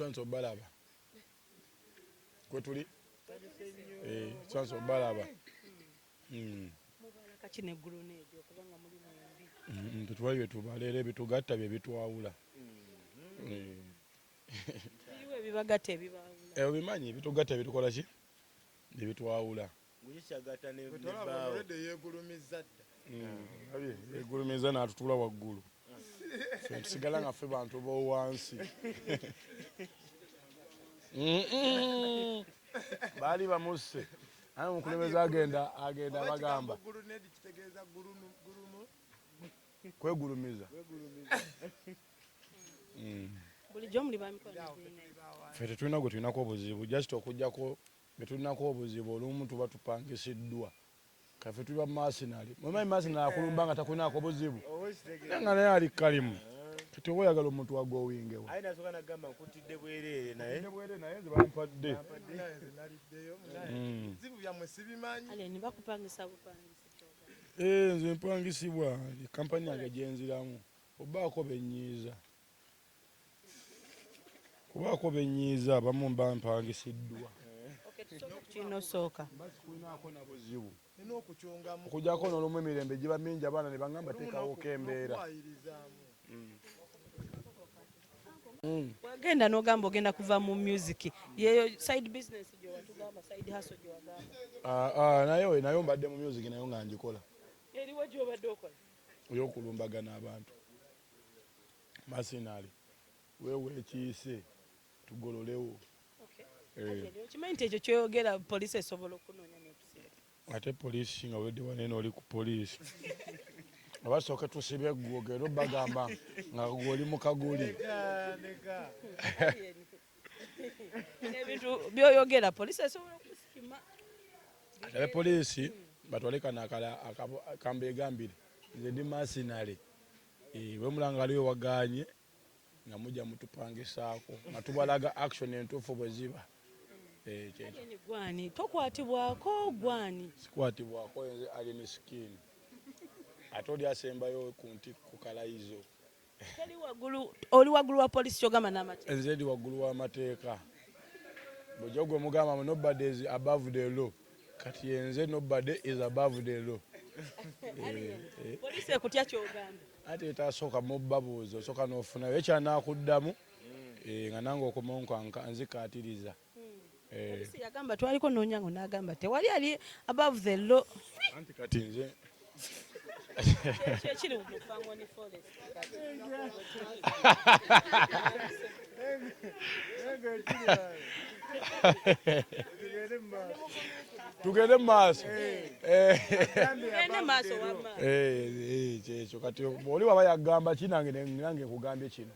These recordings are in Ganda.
Chance balaba. Kwetuli? Chance balaba. Kachine grenade okubanga muri mwembi. Tutwaliwe tubalere bitugatta bye bitwawula. Iwe bibagatte bibawula. Obimanyi bitugatta bitukola ki? Nebitwawula. Ngishagata ne bawo. Already yegulumiza dda. Yegulumiza n'atutula waggulu. Tusigala nga ffe bantu b'owansi. Baali bamusse. Ani omukulembeze agenda bagamba. Grenade kitegeeza gurumu. Kwegulumiza. Bulijjo muli bamikono. Ffe tetulina gwe tulinako obuzibu just okujjako bwe tulinako obuzibu olumu tuba tupangisiddwa. Kaffe tuli ba masinali. Mumanyi masinali akulumba nga takulinako buzibu. Nga naye ali kalimu. Kati oba oyagala omuntu wagowingewo. Ayi nasooka nagamba nkutidde bwereere naye. Naye nze bampadde. Zibu byammwe sibimanyi. Ale ni bakupangisa bupangisi. Nze mpangisibwa kampani yange gyenziramu. Obaako benyiiza. Kubaako benyiiza abamu bampangisiddwa. Kino sooka. Basi kulinaako na buzibu. Nina okukyongamu. Okujjako n'olumu emirembe giba mingi abaana ne bangamba teekawo kembeera. Wagenda n'ogamba ogenda kuva mu music. Yeyo side business gyo watugamba side hustle gyo wagamba. Nayo mbadde mu music nayo nga ngikola. Eriwo gy'obadde okola? Ey'okulumbagana abantu. Masinali. Wewe ekiyise tugololewo. Okimanyi nti ekyo kyoyogera poliisi esobola okunoonya n'okusiba. Ate poliisi nga wedde wanene oli ku poliisi. Abasooke tusibye gwogero bagamba nga gwoli mu kaguli. Ebintu byoyogera poliisi esobola okusikima. Ate poliisi batwalekana akambegambire nze ndi masinale. Bwe mulanga aliyo waganye nga mujja mutupangisaako nga tubalaga action entuufu bwe ziba. Gwani tokwatibwako gwani. Sikwatibwako nze ali misikini. Ate oli asembayo ku kalayizo. Oli waggulu wa poliisi kyogamba n'amateeka. Nze ndi waggulu w'amateeka. Bw'ojja gwe mugamba nobody is above the law. Kati yenze nobody is above the law. Poliisi ekutya kyogamba. Ate etasooka mu babuuzi osooka n'ofunayo ekyanakuddamu nga nange okomonka nzikaatiriza. Poliisi yagamba twaliko noonyango n'agamba tewali ali above the law. Anti kati nze ekiri mu Fangoni Forest. tugende mu maaso. Tugende maaso wamma. Kyekyo kati oli waba yagamba ki nange nkugambye kino.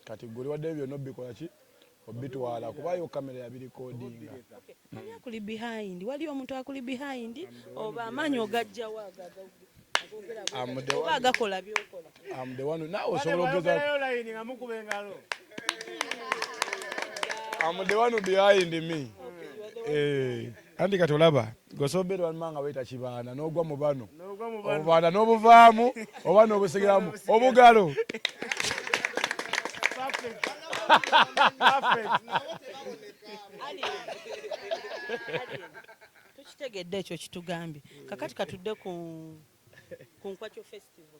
Kati gwe oli wadde byonna obikola ki? Obitwala kubayo kamera yabirikodinga. Ani akuli behind? Wali omuntu akuli behind oba amaanyi ogajjawo agaga. Oba agakola byokola. I'm the one now osobola ogeza. I'm the one behind me. Andi kati olaba gosobera wamanga weta kibaana n'ogwa mu bano. Obubaana n'obuvaamu oba n'obusigiramu obugalo. Tukitegedde ekyo kitugambye. Kakati katudde ku Nkwakyo Festival.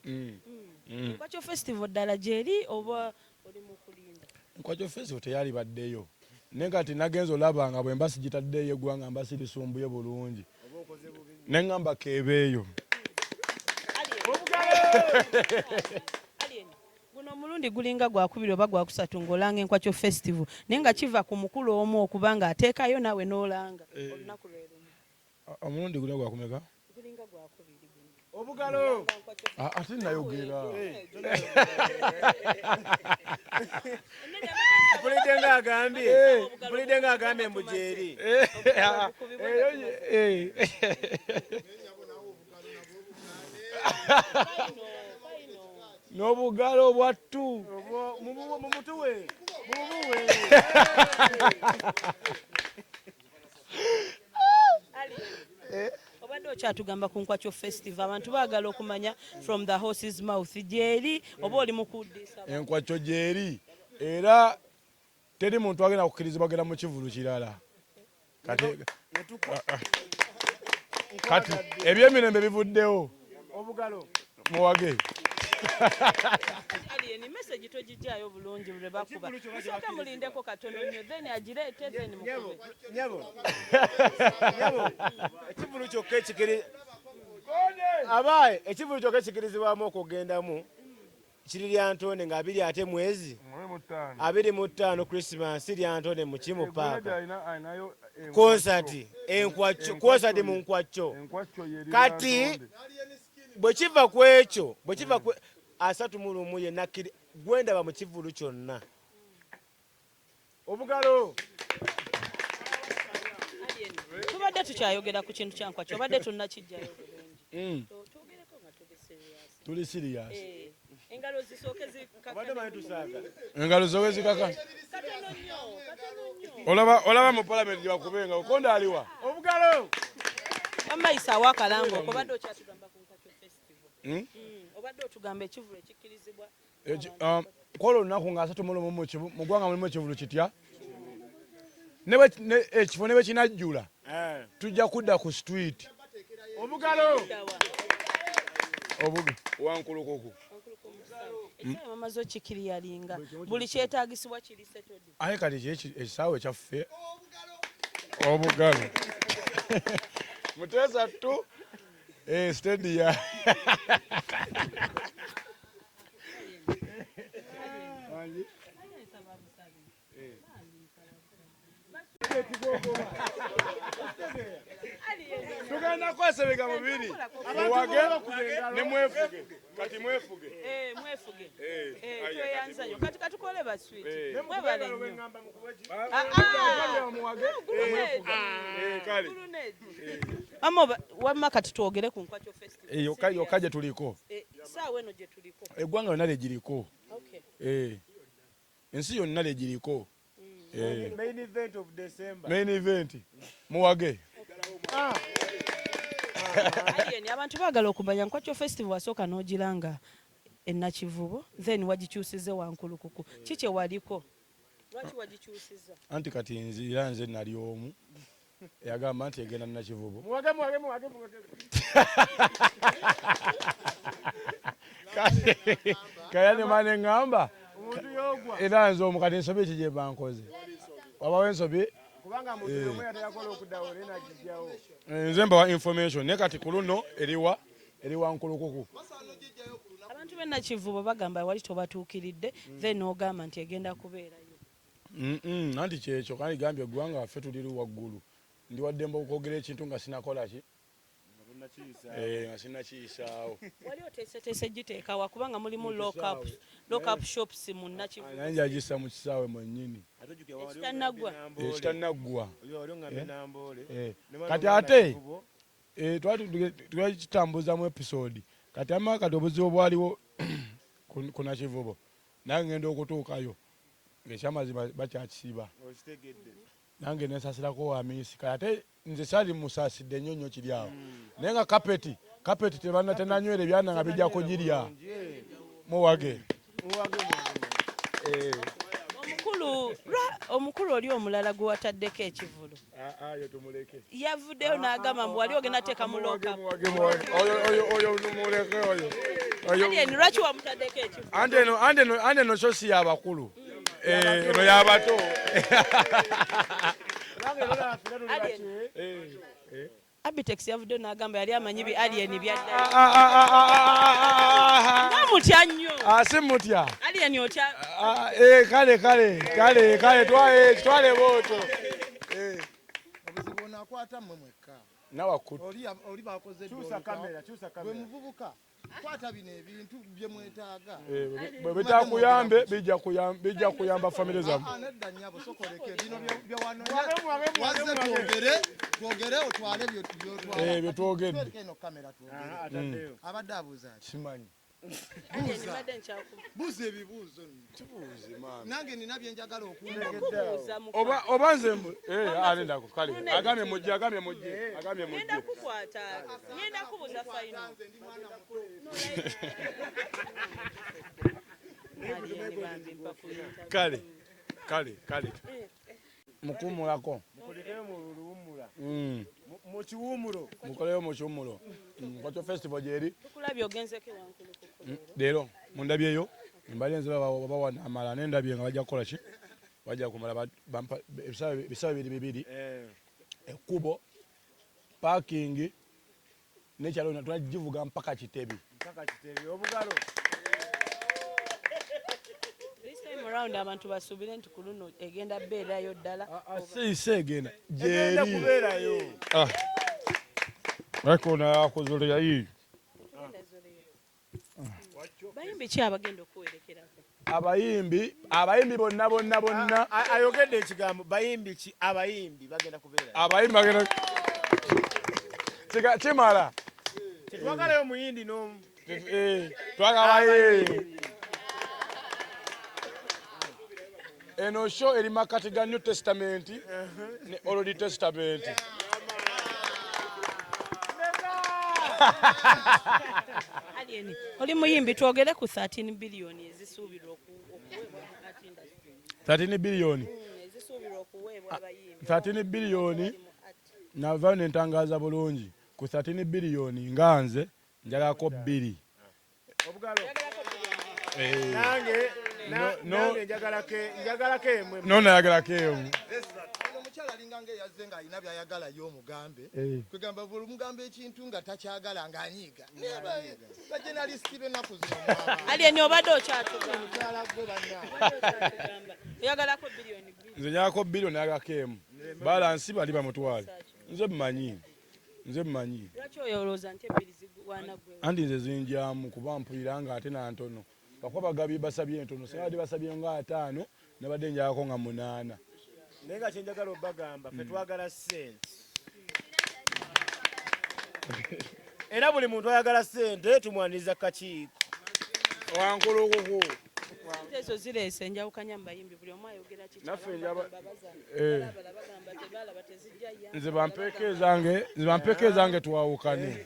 Nkwakyo Festival ddala gyeri oba oli mu kulinda? Nkwakyo Festival teyali baddeyo. Nekati nagenza olaba nga bwe mbasi gitaddeyo eggwanga mbasi lisumbuye bulungi. Ne ngamba kebeeyo. Guno omulundi gulinga gwakubiri oba gwakusatu ng'olanga Nkwakyo Festival naye nga kiva ku mukulu omu okubanga ateekayo naawe n'olanga olunaku lwe lumu. Omulundi guno gwakumeka? Gulinga gwakubiri. Obugalo. Ate nayogera. Mpulidde ng'agambye mbujeri. N'obugalo bwattu. Mu mutuwe. Mubuwe. Obadde okyatugamba ku Nkwakyo Festival abantu baagala okumanya from the horse's mouth gyeri oba oli mu kuddiisa? Enkwakyo gyeri era teri muntu agenda kukkirizibwa genda mu kivulu kirala kati ebyemirembe bivuddewo obugalo muwage Alien message togijjayo bulungi bwe bakuba. Musooke mulindeko katono nnyo then agireete then mukube. nyabo ekivulu kyokka ekikiri abaye ekivulu kyokka ekikirizibwamu okugendamu kiri lya Ntone nga 2 mwezi 25 Christmas lya Ntone mu Kimu Park concert mu Nkwacco kati bwe kiva ku ekyo bwe kiva ku 31 yenna gwendaba mu kivulu kyonna obugalo Tubadde tukyayogera ku kintu kyankwa kyobadde tunnakijjayo bulungi. Twogereko nga tuli serious. tuli serious Engalo zisooke abadde manyi tusaaga engalo zowe zikaka katono nnyo. olaba mu palamenti gyebakubenga okonda aliwa obugalo Wammayisa awakalango obadde okyatugamba ku Nkwakyo festival. Obadde otugamba ekivulu ekikkirizibwa. kola olunaku nga 31 mu ggwanga mulimu ekivulu kitya ekifo ne bwe kinajjula tujja kudda ku street obugalo wankulukuku Mamaze okikiriyalinga buli kyetaagisibwa kiri settled. aye kati ekisaawe kyaffe obugalo muteesa tu stadia tugenda kwesebeka mubiri muwage ne mwefuge kati mwefuge Mwefuge. Tweyanzayo kati katukole baswiti. Mwebale nnyo. kale Wamma kati twogere ku Nkwakyo festival. yokka gye tuliko Saawa eno gye tuliko. eggwanga yonna lyegiriko Okay. ensi yonna lyegiriko main event of December main event muwage Alien abantu baagala okumanya Nkwakyo festival wasooka n'ogiranga ennakivubo then wagikyusize wankulukuku kiki waliko lwaki wagikyusiza anti kati nzira nze nali omu eyagamba nti egenda nakivubo muwage kaya nemane ŋŋamba omuntu yogwa era nze omu kati ensobi eki gye bankoze wabawo ensobi kubanga muntu omwe yatayakola okuddawo naye nagijjawo nze mbawa information naye kati ku luno eriwa nkulukuku abantu bennakivubo bagamba wali tobatuukiridde then ogamba nti egenda kubeerayo anti kyekyo kandi gambye eggwanga waffe tuliri waggulu ndi waddemba okwogera ekintu nga sinakola ki nga sinakiyisaawo wali oteeseteese giteekawa kubanga mulimu lockup shops mu nnakivubo naye njagissa mu kisaawe mwennyini ekitanaggwa kati ate twakitambuzamu episode kati ama kati obuzibu bwaliwo ku nakivubo naye ngenda okutuukayo ng'ekyamazima bakyakisiba nange nensasirako wamiisi kati ate nze sali musaasidde nnyo nnyo kiri awo naye nga kapeti tenanywera ebyana nga bijja kugirya muwage omukulu oli omulala gwe wataddeko ekivulu yavuddeyo n'agamba mbu wali ogenda teeka mu lockup Alien lwaki wamutaddeko ekivulu ande eno so si yabakulu eno yabato Abitex yavuddeyo n'agamba yali amanyi bi Alien byaddayo namutya nnyo simutya Alien otya kale twale booto obuzibu onakwata mmwe mwekka nawakut oli bakoze gwe muvubuka kwata bino ebintu bye mwetaaga bwe bitakuyambe bijja kuyamba famire zammwe nedda nnyabo sokoleke bino byewanowaze twogere otwale byetwogedde eno kamera abadde abuuza ki simanyi buuza ebibuuzo nange nina byenjagala oba nze anendako kale agambye mujje ngenda kukwata ngenda kubuuza final kale kale mukumulako mukolekeyo mu luwummula mu kiwummulo mukoleyo mu kiwummulo Nkwacho festival gyeri tukulabye ogenzeko wankulu leero mundabyeyo mbali nzira bawana amala nendabye nga bajja kukola ki bajja kumala bisaba bibiri ekkubo parking nekyalo tunagivuga mpaka Kitebi obugalo around abantu basuubire nti ku luno egenda beerayo ddala siise egenda egenda kubeerayo akona yakuzulia hii bayimbi ki abagenda okuwerekerako abayimbi bonna ayogedde ekigambo bayimbi ki abayimbi bagenda kubeerayo abayimbi bagenda kimala tetwagalayo muyindi n'omu twagalayo eno show eri makati ga New Testament ne Old Testament Alieni oli muyimbi twogere ku 13 billion ezisuubirwa okuweebwa art industry 13 billion ezisuubirwa okuweebwa abayimbi 13 billion nava nentangaza bulungi ku 13 billion nganze njalako 2 obugalo nange njagalako emwe no nayagalako emu omukyala alinganga eyazze nga alina byayagalayo omugambe kwegamba buli omugambe ekintu nga takyagala ng'anyiiga bajenalisiti b'ennaku zino Alieni obadde okyatugamba oyagalako biliyoni nze njalako 2 nayagalako emu balansi bali bamutwale nze mmanyi lwaki oyolooza nti ebbiri zigwana gwe anti nze zinjamu kuba mpulira nga ate nantono bakuba bagabi basabye entono singa badde basabye nga 5 nabadde njalako nga 8 naye nga kyenjagala obagamba fe twagala ssente era buli muntu ayagala ssente tumwaniriza kakiiko wankulukuku ezo zireese enjawukanya mu bayimbi buli omu ayogera naffe bagamba tebalaba tezijja nze bampeeke zange twawukane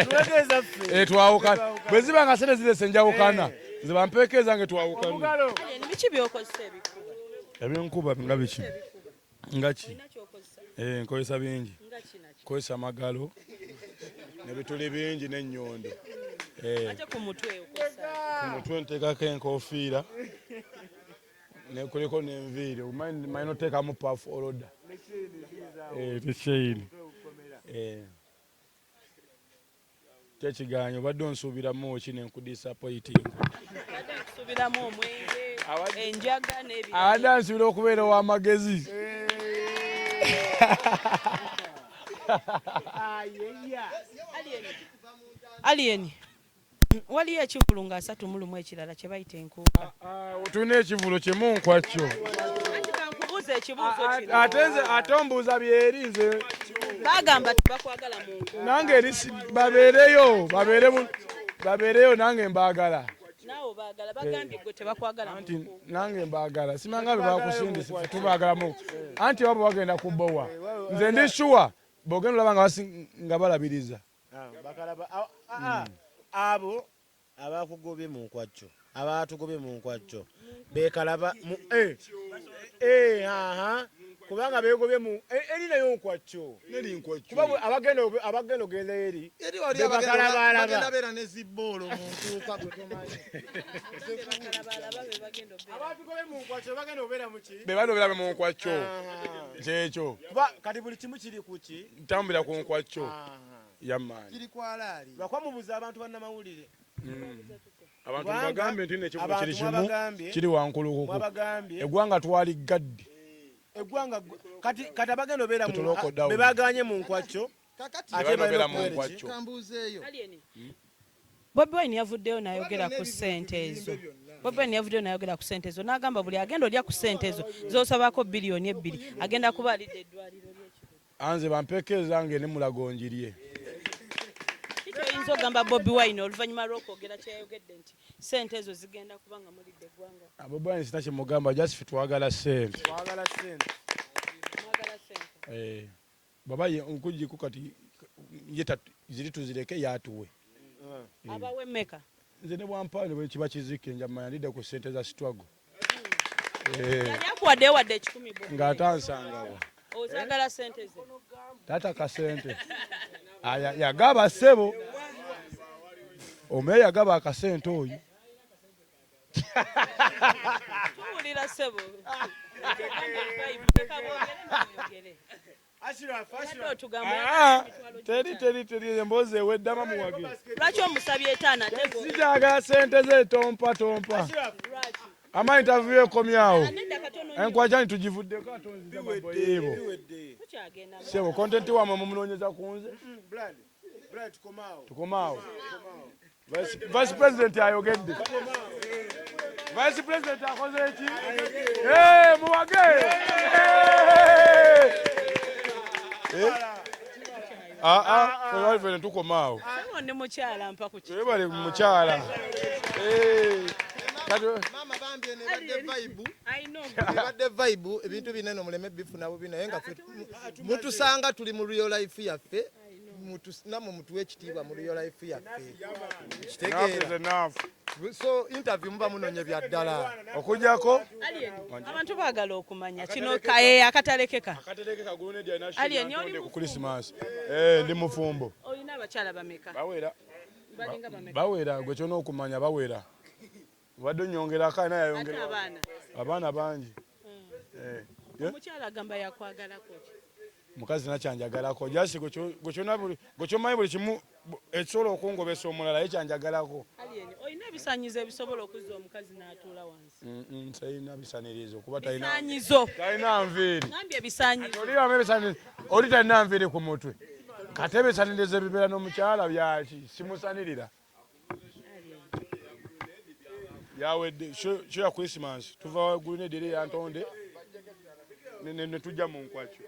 tuwegeeza ffe twawukane bwe ziba nga sente zireese enjawukana nze bampeeke zange twawukane obugalo biki byokozesa ebikuba ebyenkuba nga biki nga ki olina kyokozesa nkozesa bingi nga kinaki nkozesa amagalo nebituli bingi n'ennyondo ate ku mutwe okozesa ku mutwe nteekako enkofiira kuliko n'enviiri manyi noteekamu paafu oloda tekyeyini kyekiganyo obadde onsuubiramu ki nenkudisappointinga badde nkusubiramu omwenge enjaga n'ebirala abadde ansuubira okubeera ow'amagezi Alieni waliyo ekivulu nga 3 ekirala kye bayita enkuuka tulina ekivulo kimu nkwakyo anti kankubuuza ekibuuzo kino ate ombuuza byeri nze bagamba tebakwagala mu nkuuka nange babeereyo nange mbaagala naawe baagala bagambye gwe tebakwagala mu anti nkuuka nange mbaagala simanga bebakusindisa tubaagalamu anti wabo bagenda kubbowa nze ndi shuwa bogenda olaba nga balabiriza abo abakugobye mu nkwacco abatugobye mu nkwacco bekalaba kubanga begobye mu eri nayo nkwacco kuba abagenda ogenda eri bagenda beera ne zibboolo mu ntuuka gwe tomanyi abatugobye mu nkwacco bagenda obeera muki bebanobeera mu nkwacco kyekyo kuba kati buli kimu kiri kuki ntambulira ku nkwacco yamaanyi kiri kwalaali lwakwa mubuza abantu bannamawulire abantu bagambe nti nekivulo kiri kimu mwabagambye kiri wankulukuku mwabagambye eggwanga twaligadde eggwanga kati abagenda obeera Tutulokoddawo. bebaganye mu nkwacco kakati ate Bebabeera mu balina nkwacco kambuuzeeyo Alieni Bobi Wine yavuddeyo n'ayogera ku ssente ezo Bobi Wine yavuddeyo n'ayogera ku ssente ezo n'agamba buli agenda olya ku ssente ezo z'osabako biliyoni 2 agenda kuba alidde eddwaliro ly'ekibuga anze bampeeke zange ne mulago njirye kikyoyinza ogamba Bobi Wine oluvannyuma lw'okwogera kyeyayogedde nti ssente ezo zigenda kuba nga mulidde eggwanga Bobi Wine sina kimugamba just twagala ssente twagala ssente mwagala ssente baba nkujiku kati ziri tuzireke yatuwe abawe mmeka nze ne bwampaane bwe kiba kizike njamanya ndidde ku ssente za struggle yali akuwaddeyo wadde ekikumi bo ng'atansangawo ozagala sente ze tata kasente yagaba ssebo omeya yagaba akasente oyo tuwulira ssebo teri emboozi eweddama muwage lwaki omusabye etaana sijagala sente ze tompa ama interview ekomyawo enkwajani tugivuddeko atonzizababoyibo sebo kontenti wamwe mumunoonyeza ku nze tukomaawo vice president ayogedde vice president akoze eki muwage fene tukomaawo ndi mukyala mpa ku bali mukyala maama bambye nebadde vibe ebintu binene muleme bifuna bubi naye nga mutusanga tuli mu real life yaffe namwe mutuwe ekitiibwa mu real life yaffe kitegeera so interview muba munonye bya ddala okujjako abantu baagala okumanya kino kaye akatalekeka ku Christmas ndi mufumbo olina abakyala bameka bawera gwe kyona okumanya bawera wadde onyongerako alina yayongera abaana bangi omukyala agamba yakwagalako mukazi nakyanjagalako jasi gwe kyomanyi buli kimu ekisobola okungobesa omulala ye kyanjagalako olina ebisanyizo ebisobola okuzza omukazi n'atuula wansi talina bisanirizo kuba talina nviiri ebisanyizo oli talina nviiri ku mutwe kate ebisanirizo ebibeera n'omukyala byaki simusanirira yawedde kyo ya Christmas tuva waggulu nedere yantonde netujja mu nkwakyo